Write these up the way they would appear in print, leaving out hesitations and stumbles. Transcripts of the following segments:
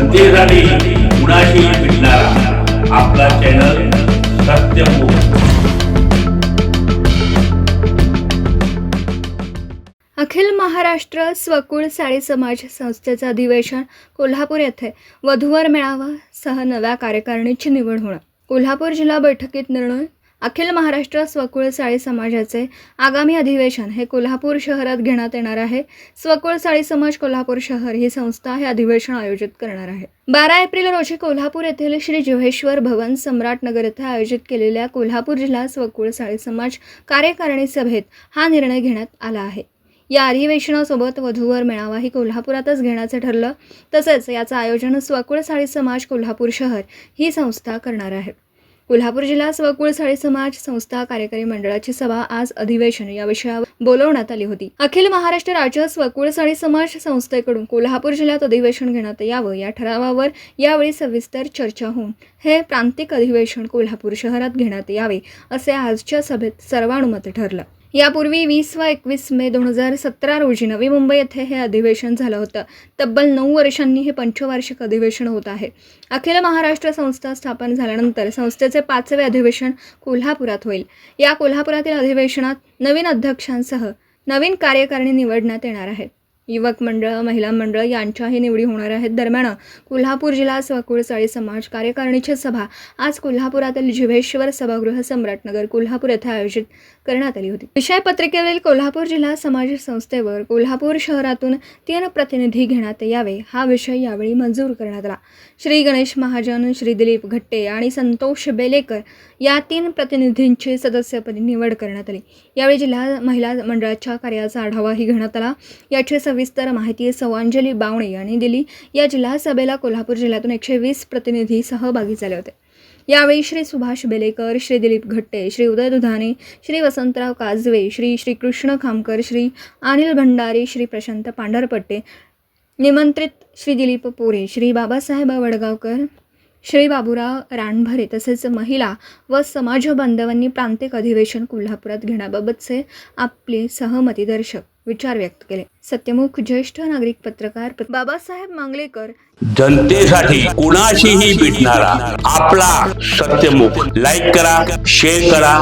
जनतेसाठी कुणाशी भेटणारा आपला चॅनल सत्यमुख। अखिल महाराष्ट्र स्वकुळ साळी समाज संस्थेचे अधिवेशन कोल्हापूर येथे वधूवर मेळावा सह नव्या कार्यकारिणीची निवड होणार। कोल्हापूर जिल्हा बैठकीत निर्णय। अखिल महाराष्ट्र स्वकुळ साळी समाजाचे आगामी अधिवेशन हे कोल्हापूर शहरात घेण्यात येणार आहे। स्वकुळ साळी समाज कोल्हापूर शहर ही संस्था हे अधिवेशन आयोजित करणार आहे। 12 एप्रिल रोजी कोल्हापूर येथील श्री जिव्हेश्वर भवन सम्राटनगर येथे आयोजित केलेल्या कोल्हापूर जिल्हा स्वकुळ साळी समाज कार्यकारिणी सभेत हा निर्णय घेण्यात आला आहे। या अधिवेशनासोबत वधूवर मेळावाही कोल्हापुरातच घेण्याचे ठरलं। तसेच याचं आयोजन स्वकुळ साळी समाज कोल्हापूर शहर ही संस्था करणार आहे। कोल्हापूर जिल्हा स्वकुळ साळी समाज संस्था कार्यकारी मंडळाची सभा आज अधिवेशन या विषयावर बोलवण्यात आली होती। अखिल महाराष्ट्र राज्य स्वकुळ साळी समाज संस्थेकडून कोल्हापूर जिल्ह्यात अधिवेशन घेण्यात यावं या ठरावावर यावेळी सविस्तर चर्चा होऊन हे प्रांतिक अधिवेशन कोल्हापूर शहरात घेण्यात यावे असे आजच्या सभेत सर्वानुमते ठरलं। यापूर्वी 20 व 21 मे 2017 रोजी नवी मुंबई येथे हे अधिवेशन झालं होतं। तब्बल 9 वर्षांनी हे पंचवार्षिक अधिवेशन होत आहे। अखिल महाराष्ट्र संस्था स्थापन झाल्यानंतर संस्थेचे 5वे अधिवेशन कोल्हापुरात होईल। या कोल्हापुरातील अधिवेशनात नवीन अध्यक्षांसह नवीन कार्यकारिणी निवडण्यात येणार आहे। युवक मंडळ, महिला मंडळ यांच्याही निवडी होणार आहेत। दरम्यान कोल्हापूर जिल्हा स्वकुळ साळी समाज कार्यकारिणीची सभा आज कोल्हापुरातील जिव्हेश्वर सभागृह सम्राटनगर कोल्हापूर येथे आयोजित करण्यात आली होती। विषय पत्रिकेवरील कोल्हापूर जिल्हा समाज संस्थेवर कोल्हापूर शहरातून 3 प्रतिनिधी घेण्यात यावे हा विषय यावेळी मंजूर करण्यात आला। श्री गणेश महाजन, श्री दिलीप घट्टे आणि संतोष बेलेकर या 3 प्रतिनिधींची सदस्यपदी निवड करण्यात आली। यावेळी जिल्हा महिला मंडळाच्या कार्याचा आढावाही घेण्यात आला। याची सविस्तर माहिती सौअंजली बावणे यांनी दिली। या जिल्हा सभेला कोल्हापूर जिल्ह्यातून 120 प्रतिनिधी सहभागी झाले होते। यावेळी श्री सुभाष बेलेकर, श्री दिलीप घट्टे, श्री उदय दुधाने, श्री वसंतराव काजवे, श्री श्रीकृष्ण खामकर, श्री अनिल भंडारी, श्री प्रशांत पांढरपट्टे, निमंत्रित श्री दिलीप पोरे, श्री बाबासाहेब वडगावकर, श्री बाबूराव रानभरे तसेच महिला व समाज बांधवांनी प्रांतिक अधिवेशन कोल्हापुरात घेण्याबाबतचे आपले सहमती दर्शक विचार व्यक्त केले। सत्यमुख ज्येष्ठ नागरिक पत्रकार बाबासाहेब मांगलेकर। जनतेसाठी कुणाशीही भेटणारा आपला सत्यमुख। लाईक करा, शेअर करा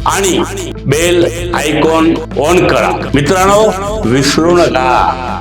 आणि बेल आयकॉन ऑन करा। मित्रांनो, विसरू नका।